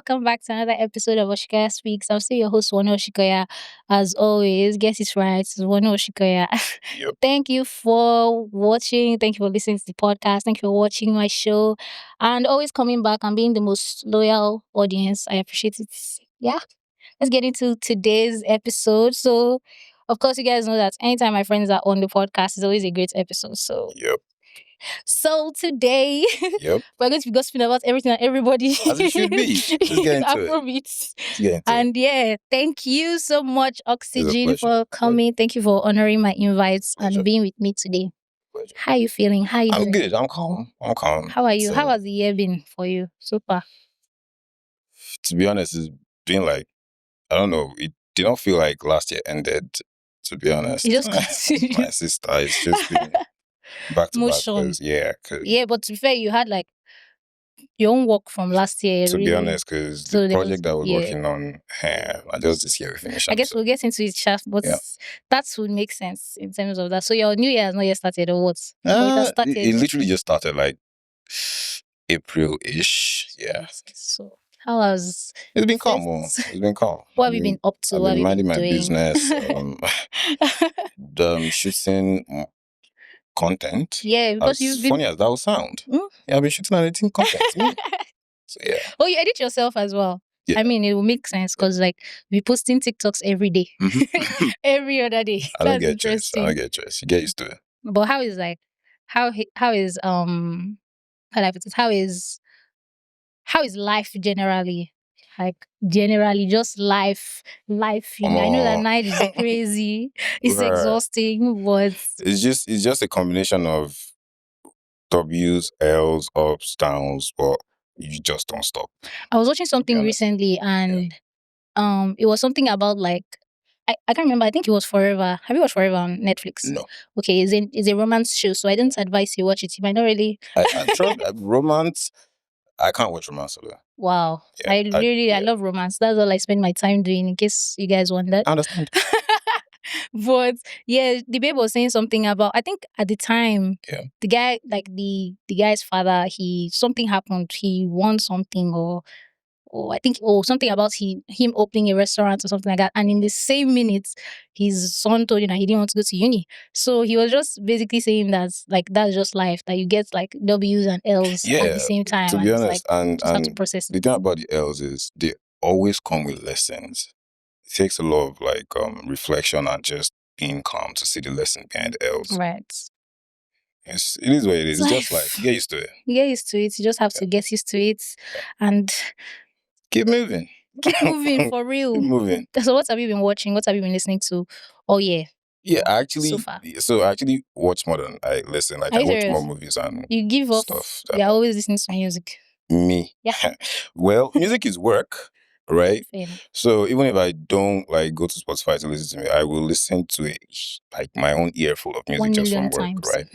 welcome back to another episode of Osikoya Speaks. I'm still your host, Wonu Osikoya. As always, guess it's right, it's Wonu Osikoya. Yep. Thank you for watching. Thank you for listening to the podcast. Thank you for watching my show and always coming back and being the most loyal audience. I appreciate it. Yeah. Let's get into today's episode. So, of course, you guys know that anytime my friends are on the podcast, it's always a great episode. So today Yep. we're going to be gossiping about everything and everybody. As it should be. Let's get into it. Afrobeats. Let's get into And yeah, thank you so much, Oxygen, pleasure. for coming. Thank you for honoring my invites Pleasure. and being with me today. Pleasure. How are you feeling? How are you I'm doing? good. I'm calm. How are you? So, How has the year been for you so far? to be honest, it's been like, I don't know, it did not feel like last year ended, to be honest. It just continued. My sister, it's just been back to back. Motion. Cause Yeah, but to be fair, you had like your own work from last year. to be really. honest, because So the there project that I was yeah. working on, I just this year we finished. I guess we'll get into it, Chef, but Yeah. that would make sense in terms of that. So your new year has not yet started, or what? Or it has started. It literally just started like April-ish. Yeah. So how has It's been calm. It's been calm. what have you been up to? I've What have been you minding been my doing? business. Shooting content. Yeah, because As you've been funny as that will sound. Hmm? Yeah, I've been shooting and editing content. So yeah. Oh, you edit yourself as well. Yeah. I mean, it will make sense because like we posting TikToks every day, every other day. I don't That's get stressed. interesting. You get used to it. But how is like how is how do I put it? How is life generally? Like generally just life. You know, I know that night is crazy. It's Right. exhausting, but It's just a combination of W's, L's, ups, downs, but you just don't stop. I was watching something honest. recently and it was something about like I can't remember. I think it was Forever. Have you watched Forever on Netflix? No. Okay, it's a romance show, so I didn't advise you watch it. You might not really. I trust romance. I can't watch romance alone. Wow, Yeah, I love romance. That's all I spend my time doing. In case you guys wondered. I understand. But yeah, the babe was saying something about. I think at the time, Yeah. the guy, like the guy's father, something happened. He won something I think something about him opening a restaurant or something like that. And in the same minute, his son told him that he didn't want to go to uni. So he was just basically saying that like that's just life, that you get like W's and L's at the same time. To be honest, just have to process the it. thing about the L's is they always come with lessons. It takes a lot of like reflection and just being calm to see the lesson behind the L's. Right. It is what it is. It's just like get used to it. You get used to it. You just have to get used to it and keep moving. Keep moving for real. Keep moving. So what have you been watching? What have you been listening to? Oh yeah. Yeah, actually, so far. So I actually watch more than I listen. Like Are I you watch serious? more movies and You give off stuff. You're always listening to music. Me. Yeah. Well, music is work, right? Fair. So even if I don't like go to Spotify to listen to me, I will listen to it like my own earful of music 1 just from million work, times. right?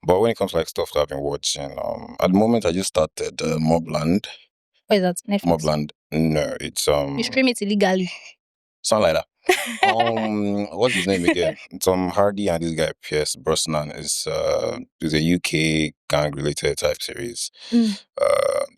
But when it comes to like stuff that I've been watching, at the moment I just started Mobland. What is that? Netflix? Mobland. No, it's You stream it illegally. Something like that. What's his name again? Tom Hardy and this guy Pierce Brosnan is a UK gang related type series.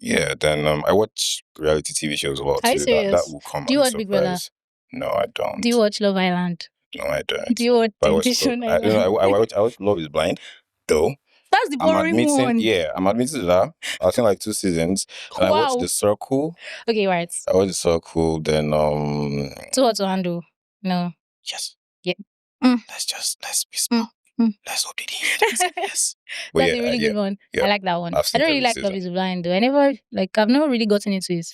Yeah. Then I watch reality TV shows a lot Are you too. serious? That will come. Do you as watch a Big Brother? surprise. No, I don't. Do you watch Love Island? No, I don't. Do you watch I watch Temptation I watch Love Is Blind, though. That's the boring one. Yeah, I'm admitting to that. I've seen like 2 seasons. And I watched The Circle. Okay, right. I watched The Circle. Then Too Hot to Handle. No. Yes. Yeah. Let's be smart. Let's hope they didn't. Yes. That's a really good one. Yeah. I like that one. I've I seen don't really every like Love season. Is Blind though. I've never really gotten into it.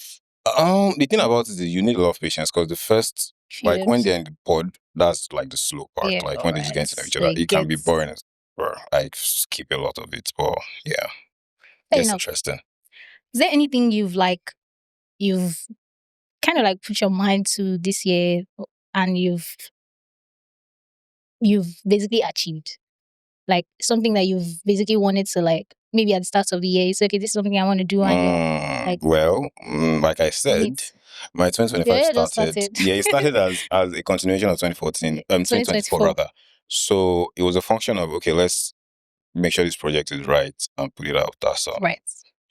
The thing about it is you need a lot of patience because the first, like when they're in the pod, that's like the slow part. Yeah, like when they just get to know each other, it can be boring as well. I skip a lot of it, but yeah, it's interesting. Is there anything you've kind of like put your mind to this year and you've basically achieved? Like something that you've basically wanted to like maybe at the start of the year, it's okay, this is something I want to do. And like I said, my 2025 started. Yeah, it started as a continuation of 2014, 2024 rather. So it was a function of okay, let's make sure this project is right and put it out. That's all. Right.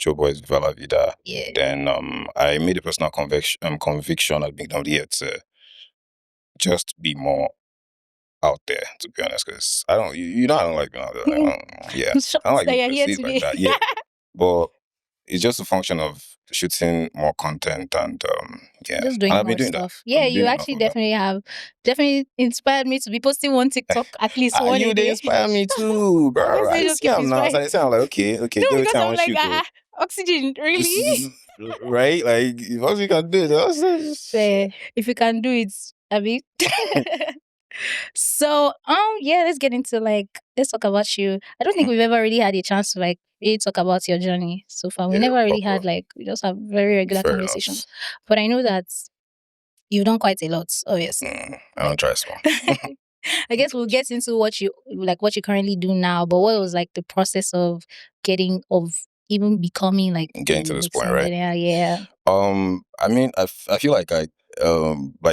Joe Boy's Viva La Vida. Yeah. Then I made a personal conviction at the beginning of the year to just be more out there, to be honest, because I don't, you know, I don't like being out there. Yeah, I don't like So being you're here perceived like today. that. Yeah, but it's just a function of shooting more content and yeah, Just and doing I've been more doing that. stuff. Yeah, I've been you doing enough actually of that. definitely inspired me to be posting one TikTok at least one You a they day. inspire me too, bro. Obviously, I just see keep I'm now. So inspiring. I say I'm like, okay, No, do because everything I I'm want like, you to. oxygen, really? Right? Like, what you can do? If you can do it, Abby. So, yeah, let's get into let's talk about you. I don't think we've ever really had a chance to really talk about your journey so far. We Yeah, never really proper. had we just have very regular Fair conversations. enough. But I know that you've done quite a lot, obviously. I don't try small. I guess we'll get into what you currently do now, but what was the process of even becoming Getting to this point, right? Yeah. I mean, I feel like like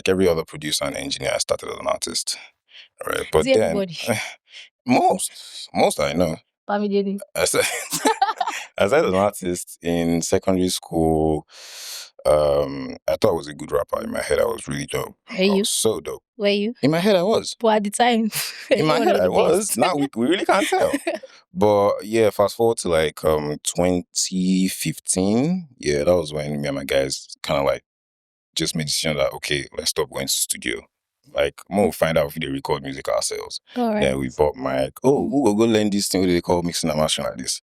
every other producer and engineer, I started as an artist, right? Is But it then, everybody? most I know, Bamidele. I started, I started as an artist in secondary school. I thought I was a good rapper. In my head, I was really dope. Were I you? was so dope. Were you? In my head, I was. But at the time, In my everyone head, was I the was. best. Now we really can't tell. But yeah, fast forward to 2015. Yeah, that was when me and my guys kind of just made the decision that okay, let's stop going to studio. Like more we'll find out if they record music ourselves. All right. Then we bought mic. Oh, we'll go learn this thing. What do they call mixing and mastering like this?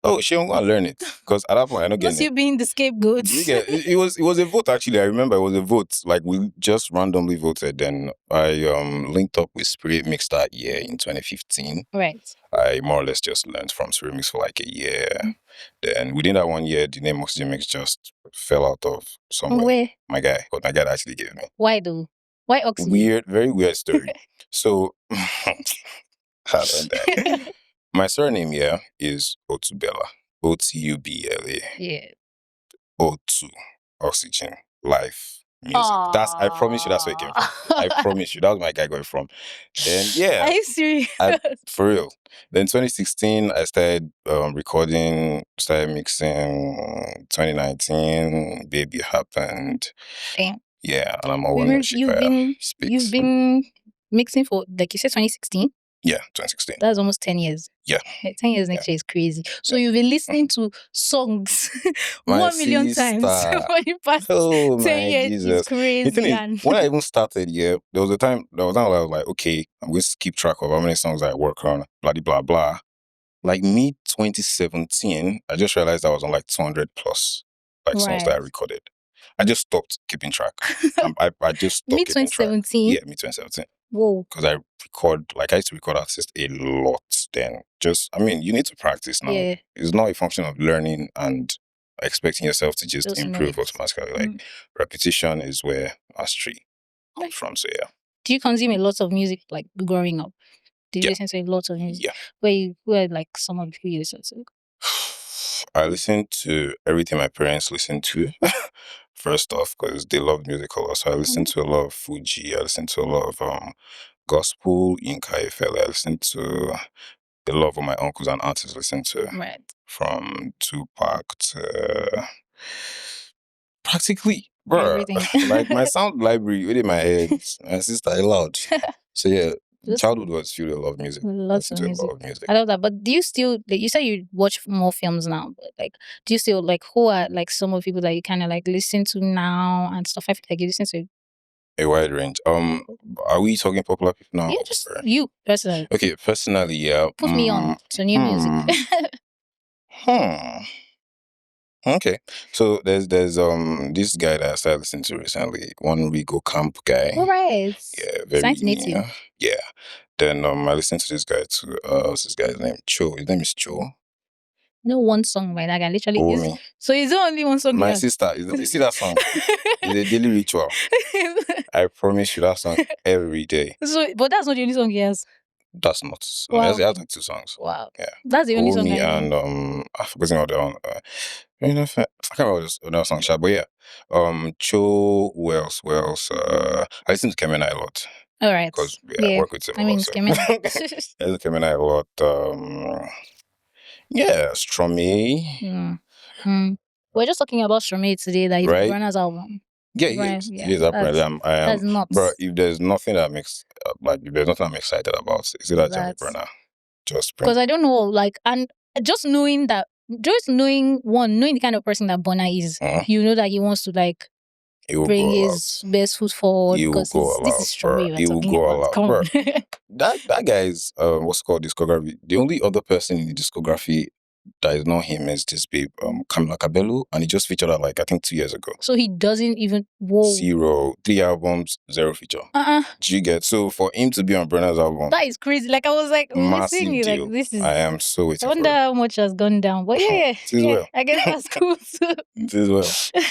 Oh, she won't go and learn it because at that point I'm not getting Must you being the scapegoat? it. You get it was a vote actually. I remember it was a vote. Like we just randomly voted. Then I linked up with Spirit Mix that year in 2015. Right. I more or less just learned from Spirit Mix for like a year. Then within that 1 year, the name Oxygen Mix just fell out of somewhere. Where? My guy, what my guy actually gave me. Why though? Why oxygen? Weird, very weird story. So, how did that? My surname here is Otubela. Otubela. Yeah. O2. Oxygen. Life. Music. I promise you that's where it came from. I promise you. That was my guy going from. Then, yeah. Are you serious? For real. Then 2016, I started recording, started mixing. 2019, Baby happened. Damn. Yeah, and I'm a Wonu Osikoya. You've been mixing for like you said 2016? Yeah, 2016. That's almost 10 years. Yeah. 10 years next year is crazy. So you've been listening to songs My 1 million times sister. for the past 10 years. Jesus. It's crazy. The thing is, when I even started, there was a time where I was like, okay, I'm going to keep track of how many songs I work on, blah, blah, blah. Like mid 2017, I just realized I was on like 200 plus songs that I recorded. I just stopped keeping track. I just stopped keeping track. Mid 2017? Yeah, mid 2017. Whoa. Because I used to record artists a lot then. You need to practice now. Yeah. It's not a function of learning and expecting yourself to just improve automatically. Like repetition is where mastery comes from. So yeah. Do you consume a lot of music like growing up? Did you listen to a lot of music? Yeah. Who are like some of the people you listen to? I listen to everything my parents listen to. First off, because they love music a lot. So I listen to a lot of Fuji. I listen to a lot of gospel, Inka Efele. I listen to a lot of my uncles and aunties listen to. Right. From Tupac to practically, bro. Like my sound library within my head, my sister allowed. So yeah, childhood was filled with a lot of music. Lots of music. A lot of music. I love that. But do you still you say you watch more films now? But do you still who are some of the people that you kind of listen to now and stuff? I feel like you listen to a wide range. Are we talking popular people now? Yeah, just you personally. Okay, personally, yeah. Put me on to new music. Okay, so there's this guy that I started listening to recently, one Rigo Camp guy. All right. Yeah, very nice to meet you. Yeah. Then I listened to this guy too. What's this guy's name? Cho. His name is Cho. No one song by that guy. Literally, so is there only one song? My sister, you see that song? It's a daily ritual. I promise you that song every day. So, but that's not the only song he has. That's not. Wow. He has like 2 songs. Wow. Yeah. That's the only song. And I forgot the other one. I can't remember another song, but yeah. Cho, who else? I listen to Kemena a lot. All right. Because I work with him a lot. So. I listen to Kemena a lot. Yeah, Stromae. We're just talking about Stromae today. That is Right? Burna's album. Yeah, Right? yes, Yeah, yes, apparently I that's am. But nuts. if there's nothing that makes like if there's nothing I'm excited about, is it that Jeremy That's Brenner? Just bring. because I don't know, like, and just knowing that, just knowing the kind of person that Burna is, you know that he wants to like He will bring go all his out. best foot forward He will because go all this is out, bro. Stromae we're He will talking go all about. out, Come bro. on. That guy's what's it called discography. The only other person in the discography that is not him is this babe, Camila Cabello, and he just featured her like I think 2 years ago. So he doesn't even. Whoa. 3 albums, 0 feature. Do you get? So for him to be on Brenner's album, That is crazy. Like I was like, we were massive saying it, like deal. this is. I am so I waiting wonder for it. how much has gone down. But yeah, It is yeah, well. I guess that's cool too. It is well.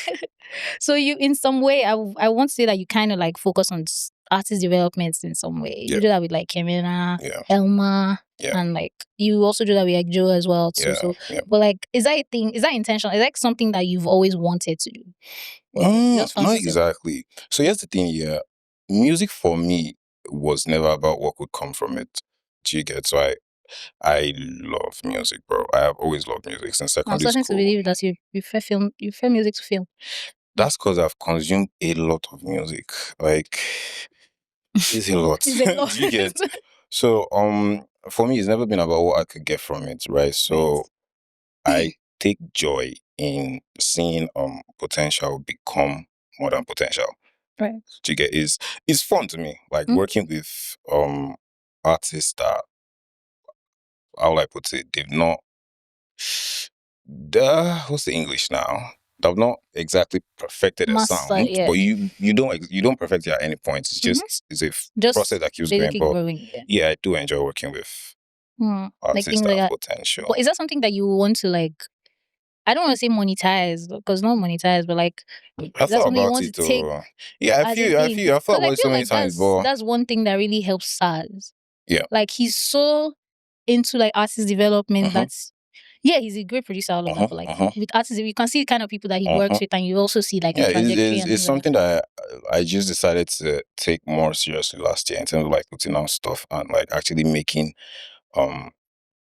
So you, in some way, I won't say that you kind of like focus on artist developments in some way. You Yeah. do that with like Kemina, Yeah. Elma, Yeah. and like you also do that with like Joe as well too. Yeah. So, Yeah. but like, is that a thing? Is that intentional? Is that something that you've always wanted to do? Or you just Not fancy yourself? exactly. So here's the thing, yeah. Music for me was never about what could come from it. Do you get? So I love music, bro. I have always loved music since I'm secondary starting to school. believe that you prefer film, you prefer music to film. That's because I've consumed a lot of music. Like it's a lot. It's a lot. Do you get? So for me it's never been about what I could get from it, right? So I take joy in seeing potential become more than potential. Right. Do you get? It's fun to me. Like working with artists that, how will I put it, they've not what's the English now? They've not exactly perfected a sound, yeah. but you don't perfect it at any point. It's just it's a process that keeps going. basically But growing. yeah, I do enjoy working with Like artists things that like have that. potential. But is that something that you want to like? I don't want to say monetize because not monetize, but like I is that thought something you about want it to take yeah, as a thing? I thought Because I about it so feel many like times, but that's one thing that really helps SARS. yeah. Like he's so into like artist development that's yeah, he's a great producer, all of that. But like with artists, you can see the kind of people that he works with, and you also see like yeah, the trajectory and it's things like something that I just decided to take more seriously last year in terms of like putting out stuff and like actually making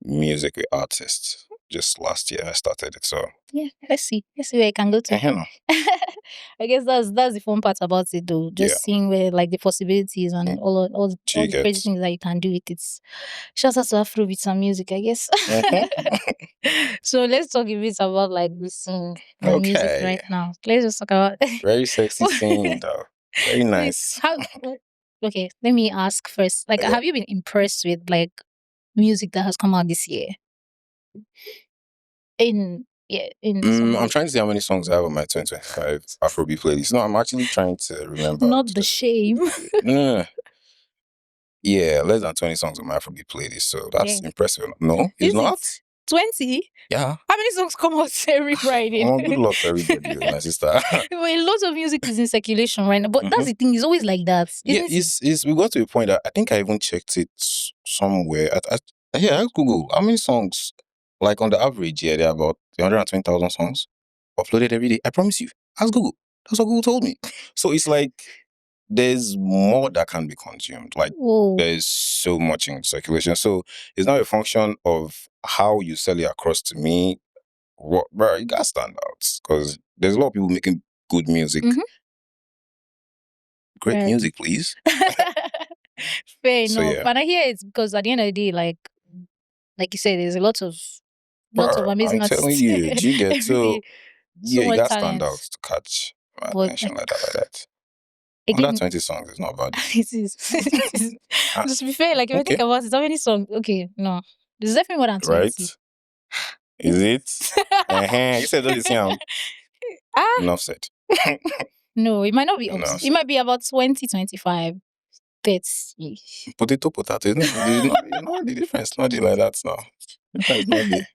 music with artists. Just last year I started it. So yeah, let's see where it can go to. I guess that's the fun part about it, though. Just seeing where like the possibilities and all the crazy things that you can do with it. Shout out to Afrobeats and music, I guess. So let's talk a bit about like the scene and music right now. Let's just talk about very sexy scene though. Very nice. Okay, let me ask first. Like, have you been impressed with like music that has come out this year? I'm trying to see how many songs I have on my 2025 Afrobeat playlist. No, I'm actually trying to remember. Not the shame. No. Yeah, less than 20 songs on my Afrobeat playlist. So that's impressive. No, it's not. 20? Yeah. How many songs come out every Friday? Oh, good luck to everybody, my sister. Well, a lot of music is in circulation right now, but that's the thing. It's always like that. Yeah, we got to a point that I think I even checked it somewhere. I asked Google how many songs, like on the average, yeah, there are about 320,000 songs uploaded every day. I promise you. Ask Google. That's what Google told me. So it's like there's more that can be consumed. Like there's so much in circulation. So it's not a function of how you sell it across to me. Bro, you gotta stand out because there's a lot of people making good music. Great music, please. Fair enough. And I hear it's because at the end of the day, like you said, there's a lot of amazing artists. I'm telling you, do you get so you gotta stand out talent. to catch my attention like that. Again, Under 20 songs is not bad. It is. Just to be fair, like if I think about it, how many songs? Okay, no. There's definitely more than 20. Right? Is it? You said that it's enough said. No, it might not be up. It might be about 20, 25. 30. Potato. It's not the difference. Not the like that now. Difference not the.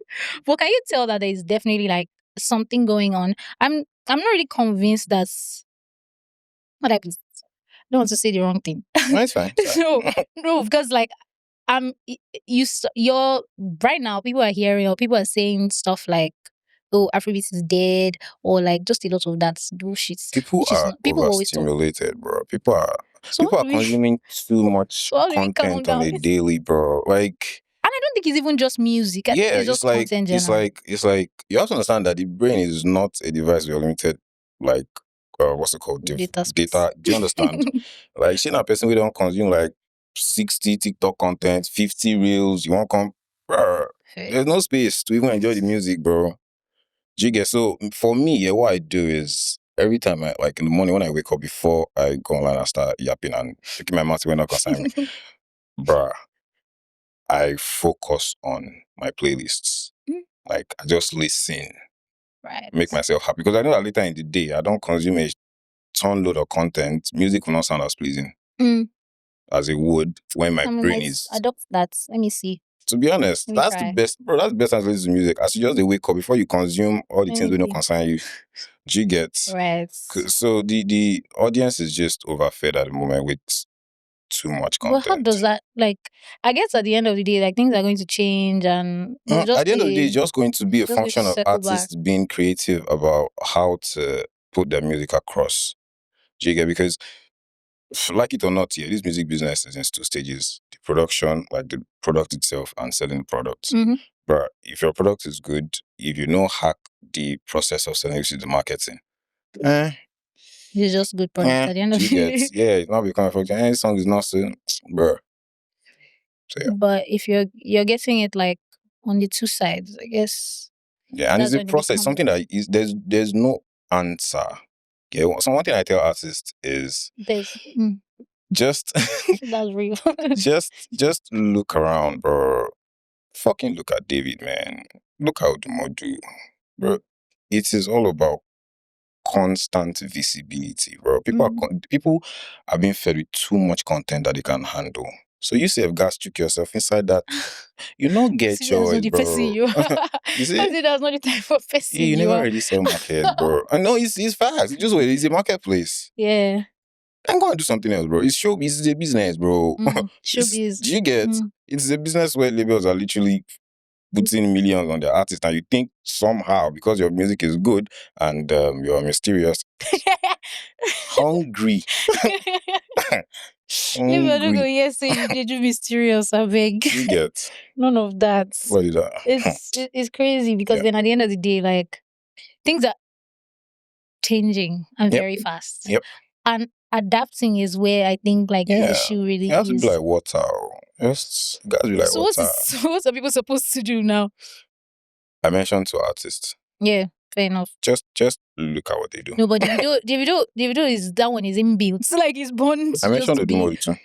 But can you tell that there is definitely like something going on? I'm not really convinced that's what I don't want to say the wrong thing. No, it's fine. No, because like you're right now, people are hearing or people are saying stuff like, oh, Afrobeat is dead, or like just a lot of that bullshit. People are overstimulated, bro. People are consuming too much content on a daily, bro. Like, and I don't think it's even just music. I think Yeah, it's just content general. it's like you have to understand that the brain is not a device with unlimited, like what's it called? Data space. Data. Do you understand? Like, seeing a person we don't consume like 60 TikTok content, 50 reels, you won't come, bruh, there's no space to even enjoy the music, bro. Do you get? So for me, yeah, what I do is every time I, like in the morning when I wake up, before I go online and start yapping and picking my mouth when not concern me, bruh, I focus on my playlists. Like, I just listen, Right. make myself happy. Because I know that later in the day, I don't consume a ton load of content. Music will not sound as pleasing as it would when my brain is. Adopt that. Let me see. To be honest, Let me that's try. the best, bro. That's the best time to listen to music. As you just wake up before you consume all the things that don't concern you. Do you get? Right. So the audience is just overfed at the moment with too much content. Well, how does that, like, I guess at the end of the day, like, things are going to change, and it's just at the end of the day, it's just going to be a just going to function of settle artists being creative about how to put their music across. Do you get? Because, like it or not, yeah, this music business is in two stages: the production, like the product itself, and selling the product. But if your product is good, if you know hack the process of selling, which is the marketing, it's just good product at the end of you the get, day. yeah, it's not becoming function. Any song is not so, bro. So, yeah. But if you're getting it like on the two sides, I guess. Yeah, and it's a process. Something that is there's no answer. Yeah, so one thing I tell artists is just that's real. just look around, bro. Fucking look at David, man. Look how Dumo do, bro. It is all about constant visibility, bro. People are being fed with too much content that they can handle. So you say, gas trick yourself inside that. You don't get choice, bro. You see, that's not the type of person you never really sell market, bro. I know it's facts. Just wait, it's a marketplace. Yeah. I'm gonna do something else, bro. It's showbiz, it's a business, bro. Showbiz. Do you get? It's a business where labels are literally putting millions on their artists, and you think somehow because your music is good and you're mysterious, hungry. Maybe I don't go, yes, say you did you mysterious, I beg. You get? None of that. What is that? It's crazy because then at the end of the day, like, things are changing and very fast. Yep. And adapting is where I think like the issue really you have to is. be like water. Just gotta be like So water. what are people supposed to do now? I mentioned to artists. Yeah, fair enough. Just look at what they do. No, but Davido is, that one is inbuilt. It's like he's born to I mentioned just be. Odumodi too.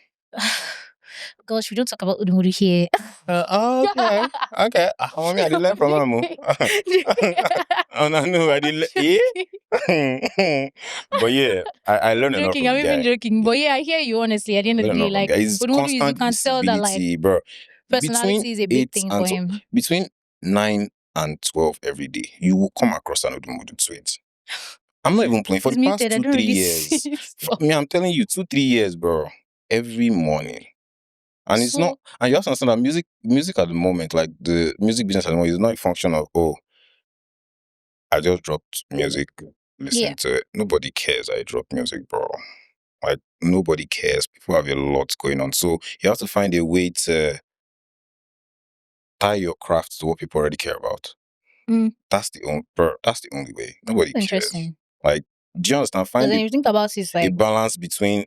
Gosh, we don't talk about Udumudu here. Okay. Mommy, I did learn from Amu. Oh no, I did. Yeah. But yeah, I learned a lot from the guy. I'm even joking. But yeah, I hear you honestly. At the end of the day, like Udumudu, you can tell that like bro. personality is a big thing for him. Between 9 and 12 every day, you will come across an Udumudu tweet. I'm not even playing for the past 2-3 years. I'm telling you, 2-3 years, bro. Every morning. And it's not, and you have to understand that music at the moment, like the music business at the moment, is not a function of, I just dropped music, listen to it. Nobody cares I dropped music, bro. Like, nobody cares. People have a lot going on. So you have to find a way to tie your craft to what people already care about. That's the only way. Nobody cares. Like, do you understand? Find you think about it, like a balance between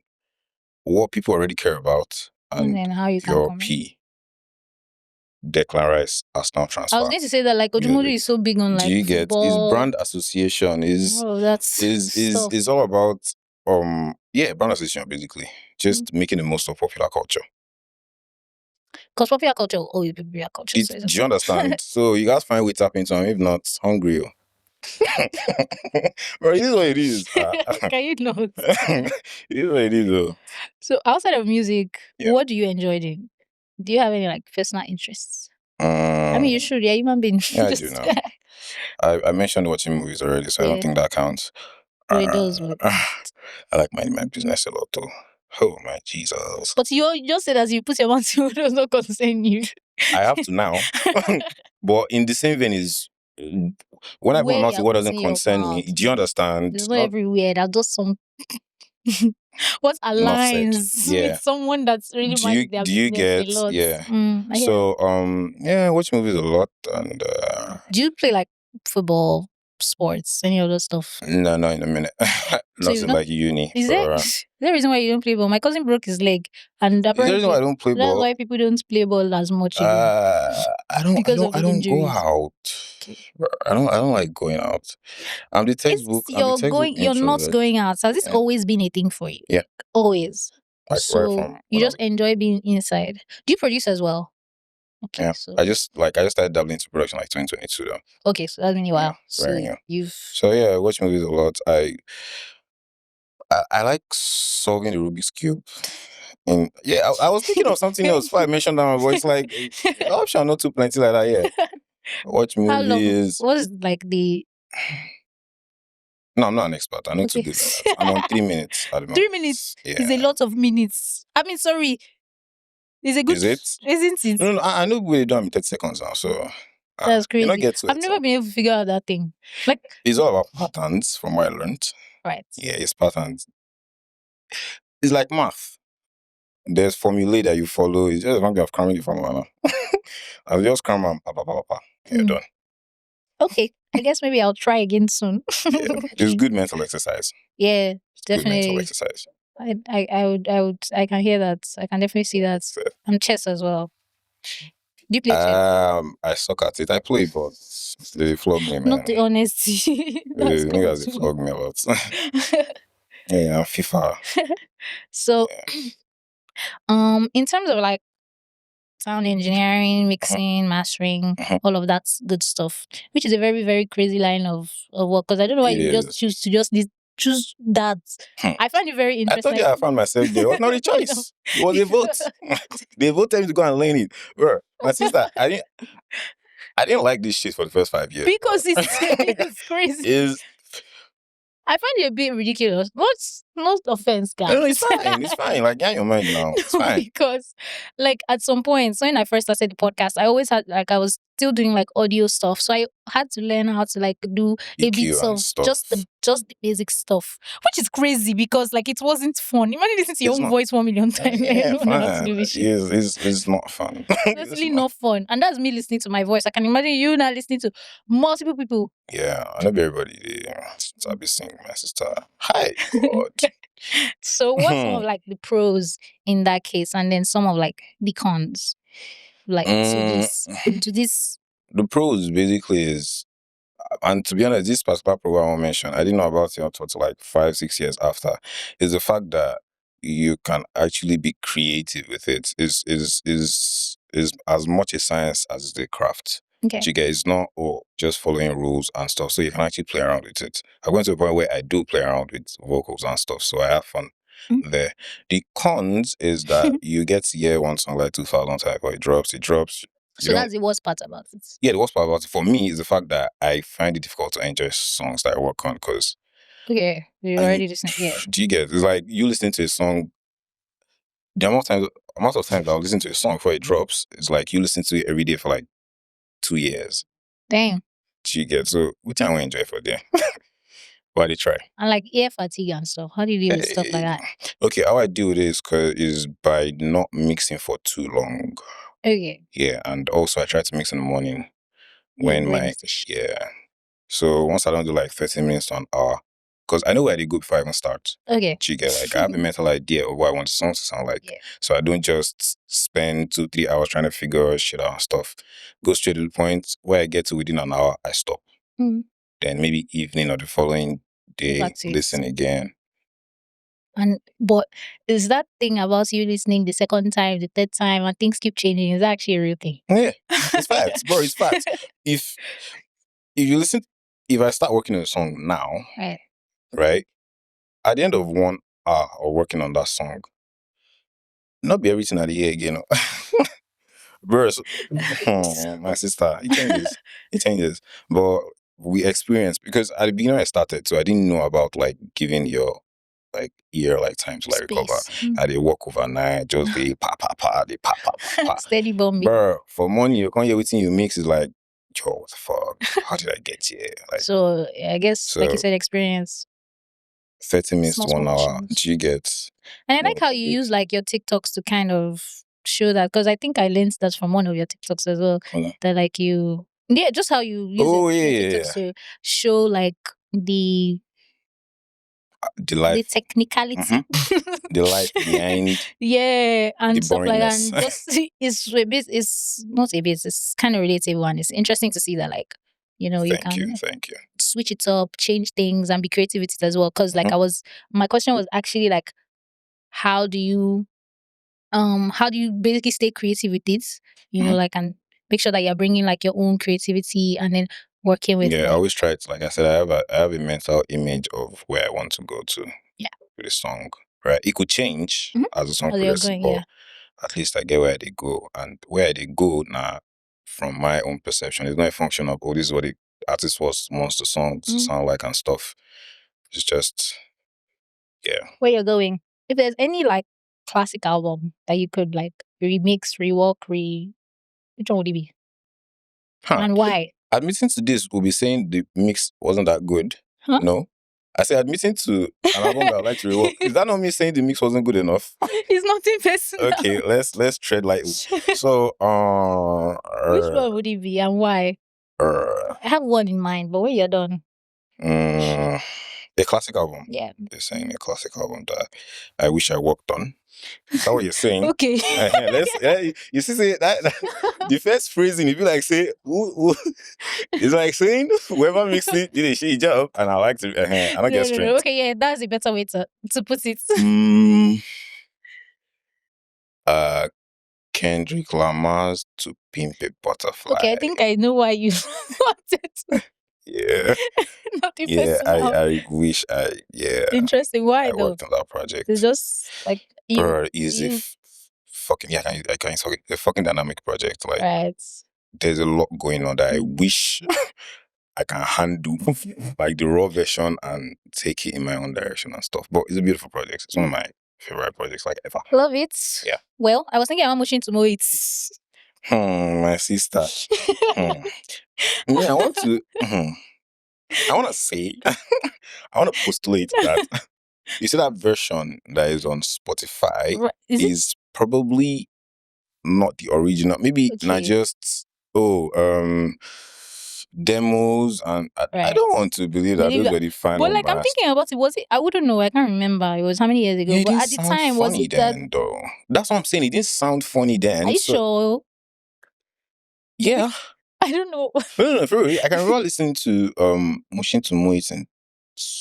what people already care about and then how you your can P. Declan Rice, Arsenal transfer. I was going to say that like Odumudu is so big on like do you get football. His brand association is all about brand association basically. Just making the most of popular culture. Because popular culture will always be popular culture. Do you understand? So you guys find way to tap into them, if not hungry. Bro, this is what it is. Can you not? It is what it is though. So outside of music, what do you enjoy doing? Do you have any like personal interests? I mean, you should. Yeah, human being. Yeah, I do now. I mentioned watching movies already, so I don't think that counts. It does. I like minding my business a lot too. Oh my Jesus! But you just said as you put your mouth to it does not concern you. I have to now. But in the same vein is when I put my mouth to what doesn't concern me. Do you understand? It's not everywhere. That's just some. what Enough said. aligns Yeah. with someone that's really minds their Do you business get a lot. yeah? I hear So yeah, I watch movies a lot, and do you play like football, sports, any other stuff? no, in a minute. So you Nothing don't. like uni. Is there is there a reason why you don't play ball? My cousin broke his leg, and Is there a reason why I apparently don't play that's ball? why people don't play ball as much again because of I the don't go injuries. out. Okay. I don't like going out. I'm the textbook. You're not Introvert. going out. Has this Yeah. always been a thing for you? Yeah. Always. Like right So from you when just enjoy being inside. Do you produce as well? Okay, yeah. so I just started dabbling into production like 2022 though. okay, so that's been a while. So Very new. you've So yeah, I watch movies a lot. I like solving the Rubik's Cube. And yeah, I was thinking of something else before I mentioned that, but it's like option not too plenty like that. Yeah, watch how long movies. was like the No, I'm not an expert. I'm not too okay good like that. I'm on 3 minutes at the moment. 3 minutes Yeah, is a lot of minutes. I mean, sorry, it's a good, is it? isn't it? No, I know we're done in 30 seconds now, so That's you not crazy. get to I've it. never So. been able to figure out that thing. Like, It's all about patterns from what I learned. right? Yeah, it's patterns. It's like math. There's formulae that you follow. It's just a matter of cramming the formula now. I'll just cram and pa pa pa pa pa. You're done. Okay, I guess maybe I'll try again soon. Yeah, it's good mental exercise. Yeah, Good mental definitely. exercise. I can hear that. I can definitely see that. So, And chess as well. Do you play chess? I suck at it. I play, but they flog me, man. Not the honesty. That's The good niggas they too. flog me a lot. Yeah, FIFA. So, Yeah. in terms of like sound engineering, mixing, mastering, all of that's good stuff, which is a very, very crazy line of work. Because I don't know why It you just is. choose to just choose that. I find it very I interesting. told you I found myself there. It was not a choice. It was a vote. They voted me to go and learn it. Bro, my sister, I didn't like this shit for the first 5 years. Because it's crazy. I find it a bit ridiculous. Not offense, guys. No, it's fine. It's fine. Like, get your mind now. It's fine. Because, like, at some point, so when I first started the podcast, I always had, like, I was still doing, like, audio stuff. So I had to learn how to, like, do a bit EQ and of stuff. just the basic stuff, which is crazy because, like, it wasn't fun. Imagine listening to your own voice 1 million times. Yeah, I don't know how to do this shit. it's not fun. It's really not fun. And that's me listening to my voice. I can imagine you now listening to multiple people. Yeah, I know everybody. I'll be singing my sister. Hi, God. So what's some of like the pros in that case, and then some of like the cons, like to this. The pros basically is, and to be honest, this particular program I mentioned, I didn't know about it until like 5-6 years after. Is the fact that you can actually be creative with it. Is as much a science as the craft. Okay. You get, it's not just following rules and stuff. So you can actually play around with it. I went to a point where I do play around with vocals and stuff, so I have fun there. The cons is that you get to hear one song like 2,000 times before it drops. So that's the worst part about it. Yeah, the worst part about it for me is the fact that I find it difficult to enjoy songs that I work on because. Okay, you're already listening. Yeah. Do you get? It's like you listen to a song. The amount of times I'll listen to a song before it drops is like you listen to it every day for like 2 years. Damn. Do you get? So which I will enjoy for them. Why they try? And like ear fatigue and stuff. How do you deal with stuff like that? Okay, how I deal with it is by not mixing for too long. Okay. Yeah, and also I try to mix in the morning when So once I don't do like 30 minutes to an hour, because I know where they go before I even start. Okay. You get, like, I have a mental idea of what I want the song to sound like. Yeah. So I don't just spend 2-3 hours trying to figure shit out and stuff. Go straight to the point where I get to within an hour, I stop. Then maybe evening or the following day, listen again. But is that thing about you listening the second time, the third time, and things keep changing? Is that actually a real thing? Yeah, it's facts, bro. It's facts. If you listen, if I start working on a song now, right, at the end of 1 hour of working on that song, not be everything at the ear again. Bro, my sister, it changes. But we experienced, because at the beginning I started, so I didn't know about like giving your like ear like time to like recover. I did walk overnight, just the pa pa pa, the pa pa pa pa. Steady bombing. Bro, for money, you can't hear everything you mix is like, yo, what the fuck? How did I get here? Like, so I guess, like you said, experience. 30 minutes to 1 hour. portions. Do you get? And I like how you use like your TikToks to kind of show that, because I think I learned that from one of your TikToks as well. That like you, just how you use your TikToks to show like the technicality, the life behind, and the stuff like that. boringness. And just it's not a bit, it's kind of relatable, and it's interesting to see that, like, you Thank you. switch it up, change things, and be creative with it as well. Because like my question was actually like, how do you basically stay creative with it? Like, and make sure that you're bringing like your own creativity and then working with. I always try to, like I said, I have a mental image of where I want to go to. With the song, right? It could change as the song progresses, but at least I get where they go, and where they go now, from my own perception, it's not a function of this is what the artist wants the song to sound like and stuff. It's just where you're going. If there's any like classic album that you could like remix, rework, which one would it be? And why? Admitting to this, we'll be saying the mix wasn't that good. No. I say admitting to an album that I like to rework. Is that not me saying the mix wasn't good enough? It's nothing personal. Okay, let's tread lightly. So, which one would it be and why? I have one in mind, but when you're done. A classic album. Yeah. You're saying a classic album that I wish I worked on. Is that what you're saying? Okay. You see, that the first phrasing, if you like say, it's like saying whoever mixed it did a shitty job, and I like to, I don't get strength. Okay, yeah, that's a better way to put it. Kendrick Lamar's To Pimp a Butterfly. Okay, I think I know why you wanted to. Yeah. I wish Interesting. Why I though? worked on that project. It's just like fucking I can't talk. It's a fucking dynamic project. Like, right. There's a lot going on that I wish I can handle, like the raw version, and take it in my own direction and stuff. But it's a beautiful project. It's one of my favorite projects, like, ever. Love it. Yeah. Well, I was thinking I'm wishing to know it. My sister. Yeah, I want to. I want to say, I want to postulate that you see that version that is on Spotify is probably not the original. Maybe not just demos, and I don't want to believe that those were the final. But like, I'm thinking about it. Was it? I wouldn't know. I can't remember. It was how many years ago? Yeah, but at the time, was it then, that? Though that's what I'm saying. It didn't sound funny then. Are you sure? Yeah. I don't know. No, for real. I can remember listening to Motion to Moit in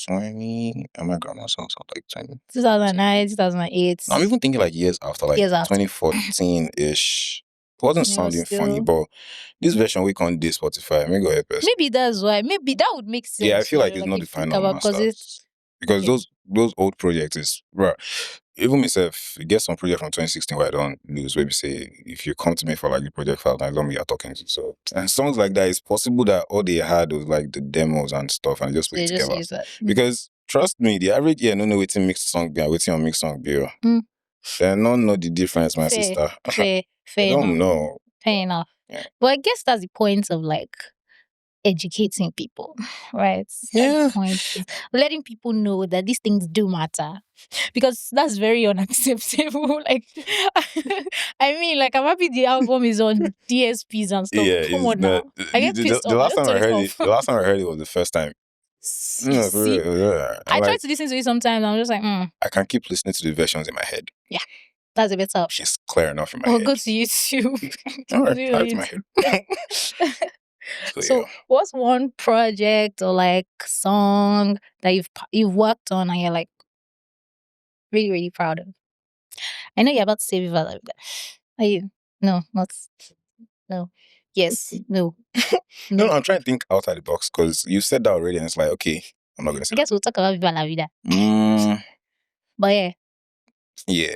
20. My grandma's house, like 2009, 2008. I'm even thinking like years after, like 2014-ish. It wasn't sounding funny, but this version we can't do Spotify. Maybe that's why. Maybe that would make sense. Yeah, I feel like it's not the final masters. Because those old projects is even myself, you get some project from 2016 where I don't lose. Maybe say if you come to me for like the project file, I don't know you're talking to. So, and songs like that, it's possible that all they had was like the demos and stuff, and just put it together. Use that. Because trust me, the average no waiting mixed song be waiting on mixed song be. They don't know the difference, my sister. Fair don't know. Fair enough. Yeah. But I guess that's the point of like educating people, right? Yeah. Letting people know that these things do matter, because that's very unacceptable. Like, I mean, like, I'm happy the album is on DSPs and stuff. Yeah, come on now. I get pissed off. The last time I heard it was the first time. I try to listen to it sometimes. I'm just like, I can keep listening to the versions in my head. Yeah. That's a better option. It's clear enough in my head. Go to YouTube. All right, my head. So what's one project or like song that you've worked on and you're like really, really proud of? I know you're about to say Viva La Vida. Are you? No, not. No. Yes. No. No, I'm trying to think outside the box, because you said that already, and it's like, okay, I'm not gonna say. I guess we'll talk about Viva La Vida. But yeah. Yeah.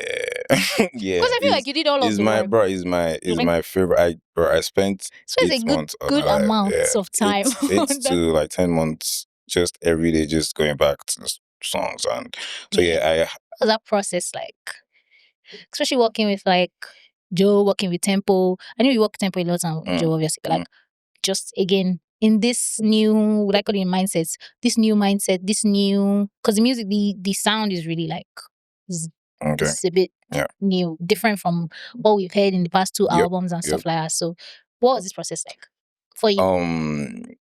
Yeah. Because I feel like you did all of the work. Is my favorite. I spent 8 months a good amount of time. 8 to like 10 months just every day, just going back to songs. And so what's that process like? Especially working with like Joe, working with Tempo. I know you work with Tempo a lot and Joe, obviously, but like just again in this new, like call it mindsets, this new mindset, this new, because the music, the sound is really like is, Okay. is a bit new, different from what we've heard in the past two albums and stuff like that. So, what was this process like for you?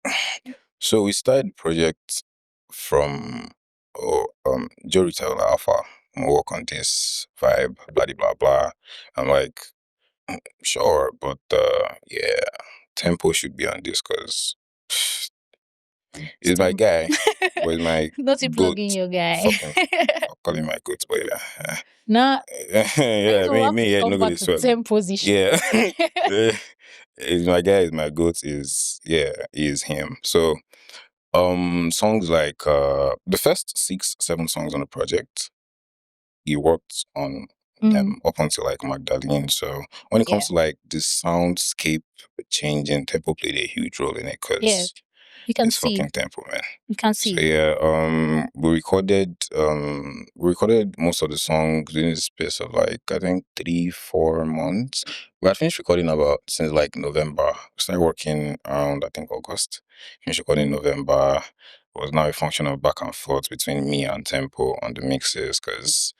So we started the project from Joe Retail Alpha. Work on this vibe, blah blah blah. I'm like, sure, but yeah, tempo should be on this because he's my guy, but he's my Not you goat. plugging your guy. Fucking calling my goat, but yeah. Nah. Yeah, me, yeah, no good as well. Same position. Yeah. Is my guy, is my goat, is him. So songs like the first 6-7 songs on the project, he worked on them up until like Magdalene. So when it comes to like the soundscape changing, tempo played a huge role in it because you can it's see fucking tempo, man. You can see. So yeah, we recorded most of the songs within the space of like I think 3-4 months. We had finished recording about since like November. We started working around I think August. Finished recording November. It was now a function of back and forth between me and Tempo on the mixes because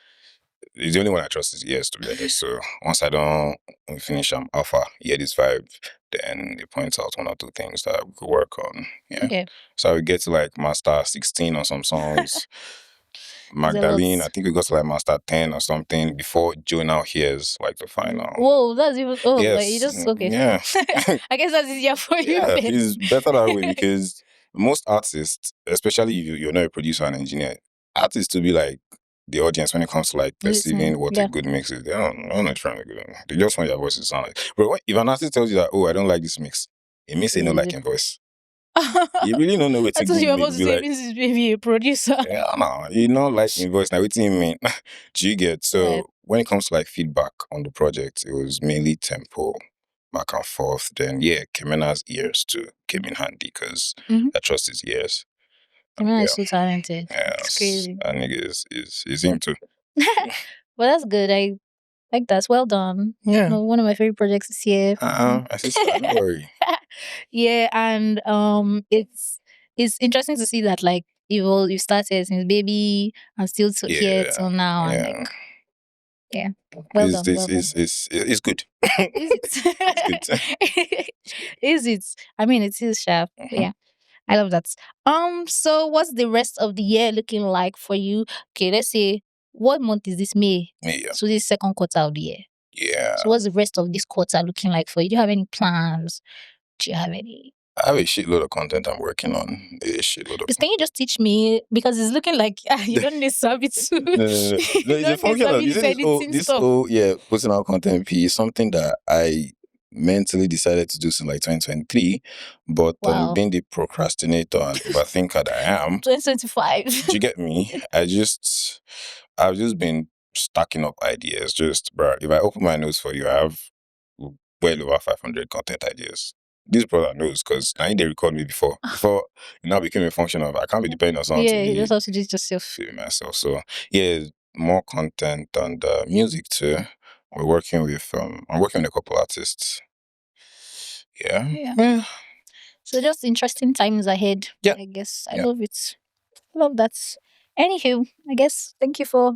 he's the only one I trust his ears, to be honest. So once I don't finish Alpha, hear this vibe, then he points out 1 or 2 things that we could work on. Yeah. Okay. So we get to like master 16 on some songs. Magdalene, I think we got to like master 10 or something before Joe now hears like the final. Whoa, that's even yes. like you just okay. Yeah. I guess that's easier for you. Yeah, it's better that way because most artists, especially if you're not a producer and engineer, artists to be like the audience when it comes to like perceiving what a good mix is. They don't know trying to good. They just want your voice to sound like. But if an artist tells you that, oh, I don't like this mix, it means they don't like your voice. You really don't know what I to thought you were do. about to say this is maybe a producer. Yeah, no, you know, like in voice. Now, what do you mean? Do you get? So when it comes to like feedback on the project, it was mainly tempo, back and forth. Then Kemena's ears too came in handy because I trust his ears. Kemena is so talented. Yes, It's crazy. And nigga is him too. Well, that's good. I like that. Well done. Yeah. No, one of my favorite projects this year. I see. Don't worry. Yeah, and it's interesting to see that like you started since baby and still here till now and like well done. It's good. Is it? It's good. Is it? I mean, it is sharp. Yeah. I love that. So what's the rest of the year looking like for you? Okay, let's say what month is this? May. Yeah. So this is 2nd quarter of the year. Yeah. So what's the rest of this quarter looking like for you? Do you have any plans? Do you have any? I have a shitload of content I'm working on. A shitload of. Can you just teach me? Because it's looking like you don't need service to. No, it's a function of putting out content piece, something that I mentally decided to do since like 2023, but being the procrastinator and overthinker that I am, 2025. Do you get me? I've just been stacking up ideas. Just, bro, if I open my notes for you, I have well over 500 content ideas. This brother knows because I think they record me before it now became a function of I can't be depending on someone. You just have to do it yourself. Myself. So more content and music too. I'm working with a couple artists. Yeah. So just interesting times ahead. Yeah. I guess I love it. Love that. Anywho, I guess thank you for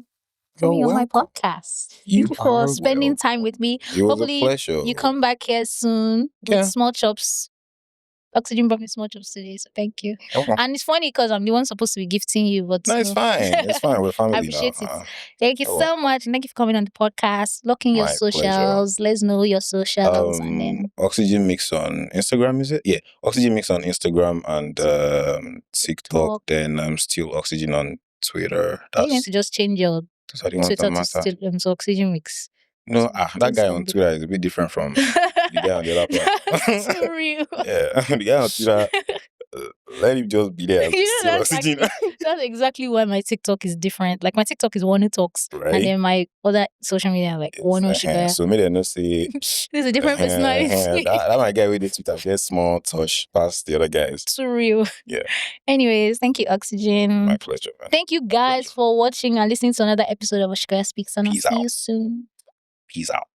coming on my podcast. Thank you for spending time with me. It was Hopefully a pleasure. you come back here soon with small chops. Oxygen brought me small chops today, so thank you. Okay. And it's funny because I'm the one supposed to be gifting you, but no, it's fine. It's fine. We're family. I appreciate it. Thank you so much. Thank you for coming on the podcast. Lock in your socials. Let's know your socials and then Oxygen Mix on Instagram, is it? Yeah. Oxygen Mix on Instagram and TikTok. Then I'm still Oxygen on Twitter. You need to just change your Twitter to Oxygen Mix. No, that guy on Twitter is a bit different from the guy on the other platform. So real. Yeah, the guy on Twitter, let him just be there. That's exactly why my TikTok is different. Like my TikTok is Wonu Talks, right? And then my other social media like Wonu Osikoya. So maybe I not say there's a different personality. that my guy with the Twitter gets small touch past the other guys. So real. Yeah. Anyways, thank you, Oxygen. My pleasure, man. Thank you guys for watching and listening to another episode of Osikoya Speaks, and I'll see you soon. Peace out.